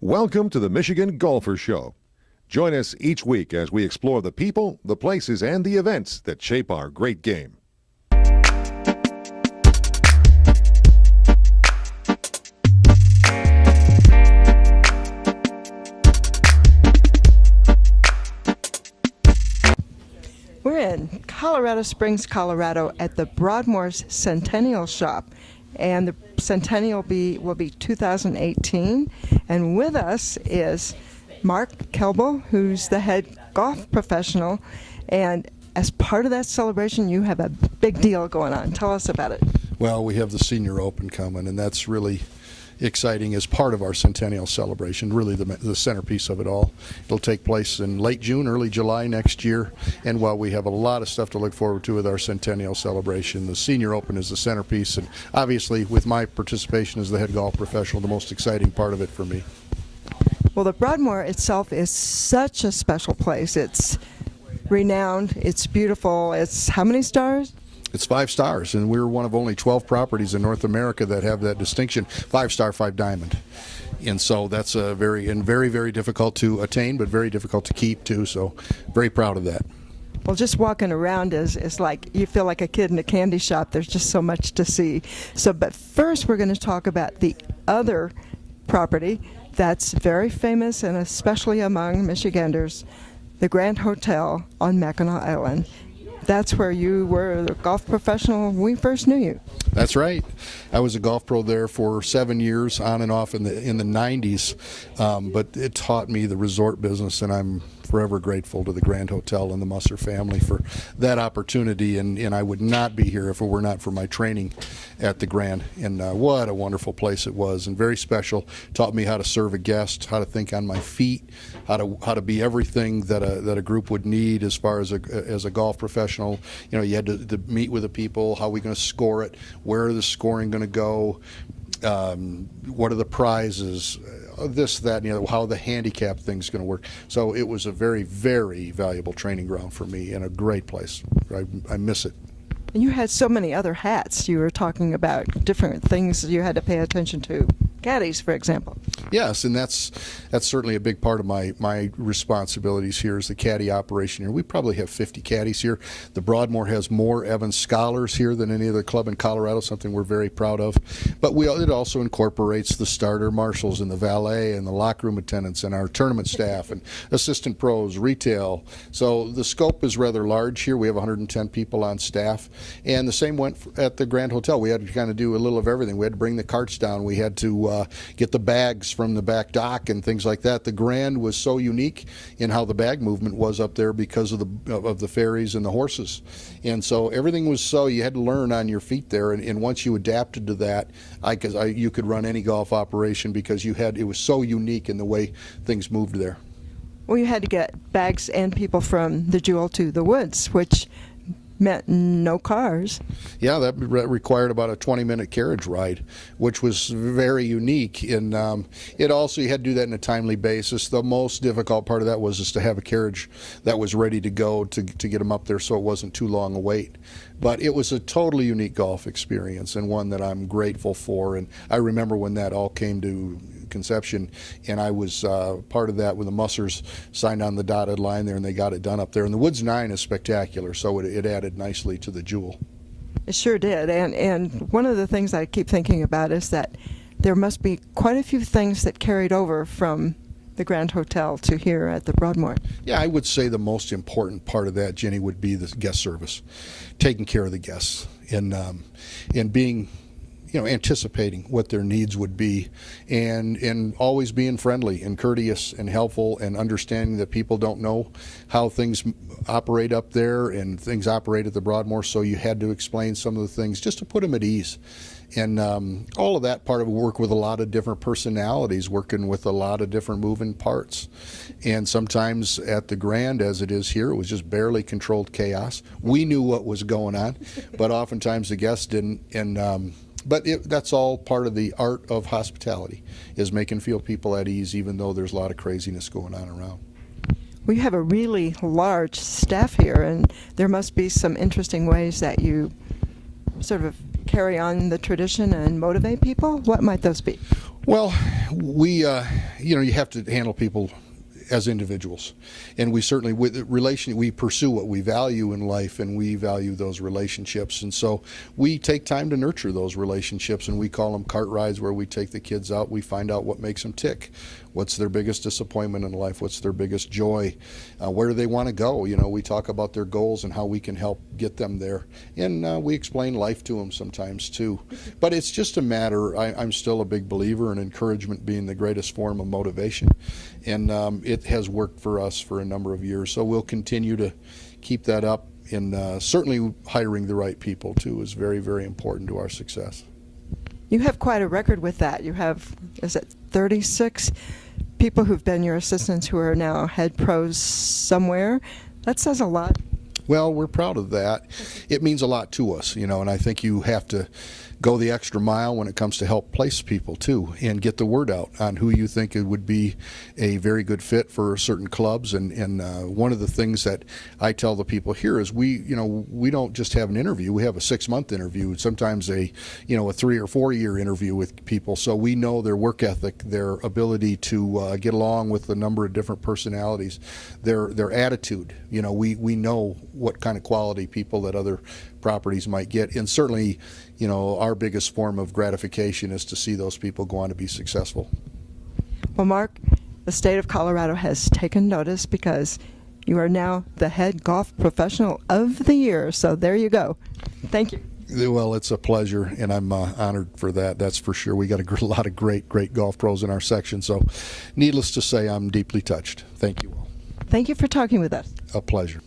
Welcome to the Michigan Golfer Show. Join us each week as we explore the people, the places, and the events that shape our great game. We're in Colorado Springs, Colorado at the Broadmoor's Centennial Shop, and the Centennial will be 2018. And with us is Mark Kelbel, who's the head golf professional, and as part of that celebration, you have a big deal going on. Tell us about it. Well, we have the Senior Open coming, and that's really exciting as part of our centennial celebration, really the centerpiece of it all. It'll take place in late June, early July next year, and while we have a lot of stuff to look forward to with our centennial celebration, the Senior Open is the centerpiece, and obviously with my participation as the head golf professional, the most exciting part of it for me. Well, the Broadmoor itself is such a special place. It's renowned, it's beautiful. It's how many stars? It's 5 stars, and we're one of only 12 properties in North America that have that distinction, 5-star, 5-diamond. And so that's very, very difficult to attain, but very difficult to keep too, so very proud of that. Well, just walking around is like you feel like a kid in a candy shop. There's just so much to see. So, but first we're going to talk about the other property that's very famous, and especially among Michiganders, the Grand Hotel on Mackinac Island. That's where you were the golf professional when we first knew you. That's right. I was a golf pro there for 7 years, on and off in the 90s, but it taught me the resort business, and I'm forever grateful to the Grand Hotel and the Musser family for that opportunity, and I would not be here if it were not for my training at the Grand, and what a wonderful place it was, and very special. Taught me how to serve a guest, how to think on my feet, how to be everything that a group would need as far as a golf professional. You know, you had to meet with the people. How are we going to score it? Where are the scoring going to go? What are the prizes? This, that, and the other, how the handicap thing's going to work. So it was a very, very valuable training ground for me, and a great place. I miss it. And you had so many other hats. You were talking about different things you had to pay attention to. Caddies, for example. Yes, and that's certainly a big part of my responsibilities here is the caddy operation here. We probably have 50 caddies here. The Broadmoor has more Evans Scholars here than any other club in Colorado, something we're very proud of. But it also incorporates the starter marshals and the valet and the locker room attendants and our tournament staff and assistant pros, retail. So the scope is rather large here. We have 110 people on staff. And the same went at the Grand Hotel. We had to kind of do a little of everything. We had to bring the carts down. We had to get the bags from the back dock and things like that. The Grand was so unique in how the bag movement was up there because of the ferries and the horses. And so everything was you had to learn on your feet there. And once you adapted to that, you could run any golf operation because it was so unique in the way things moved there. Well, you had to get bags and people from the Jewel to the Woods, which meant no cars. Yeah, that required about a 20-minute carriage ride, which was very unique. And it also, you had to do that on a timely basis. The most difficult part of that was just to have a carriage that was ready to go to get them up there so it wasn't too long a wait. But it was a totally unique golf experience and one that I'm grateful for. And I remember when that all came to conception, and I was part of that when the Mussers signed on the dotted line there, and they got it done up there. And the Woods 9 is spectacular, so it added nicely to the Jewel. It sure did. And one of the things I keep thinking about is that there must be quite a few things that carried over from the Grand Hotel to here at the Broadmoor. Yeah, I would say the most important part of that, Jenny, would be the guest service, taking care of the guests, and being, anticipating what their needs would be, and always being friendly and courteous and helpful, and understanding that people don't know how things operate up there and things operate at the Broadmoor, so you had to explain some of the things just to put them at ease. And all of that part of it, work with a lot of different personalities, working with a lot of different moving parts. And sometimes at the Grand, as it is here, it was just barely controlled chaos. We knew what was going on, but oftentimes the guests didn't. And but that's all part of the art of hospitality, is making feel people at ease, even though there's a lot of craziness going on around. We have a really large staff here, and there must be some interesting ways that you sort of carry on the tradition and motivate people. What might those be? Well, we, you have to handle people as individuals, and we certainly we pursue what we value in life, and we value those relationships, and so we take time to nurture those relationships, and we call them cart rides, where we take the kids out, we find out what makes them tick, what's their biggest disappointment in life, what's their biggest joy, where do they want to go. We talk about their goals and how we can help get them there, and we explain life to them sometimes too. But it's just a matter, I'm still a big believer in encouragement being the greatest form of motivation, and it has worked for us for a number of years, so we'll continue to keep that up, and certainly hiring the right people too is very, very important to our success. You have quite a record with that. You have, is it 36 people who've been your assistants who are now head pros somewhere? That says a lot. Well, we're proud of that. It means a lot to us, and I think you have to go the extra mile when it comes to help place people too, and get the word out on who you think it would be a very good fit for certain clubs. And one of the things that I tell the people here is we don't just have an interview. We have a 6-month interview, sometimes a 3 or 4 year interview with people. So we know their work ethic, their ability to get along with a number of different personalities, their attitude. We know what kind of quality people that other properties might get, and certainly our biggest form of gratification is to see those people go on to be successful. Well, Mark, the state of Colorado has taken notice because you are now the head golf professional of the year, so there you go. Thank you. Well, it's a pleasure, and I'm honored for that, that's for sure. We got a lot of great golf pros in our section, so needless to say, I'm deeply touched. Thank you all. Thank you for talking with us. A pleasure.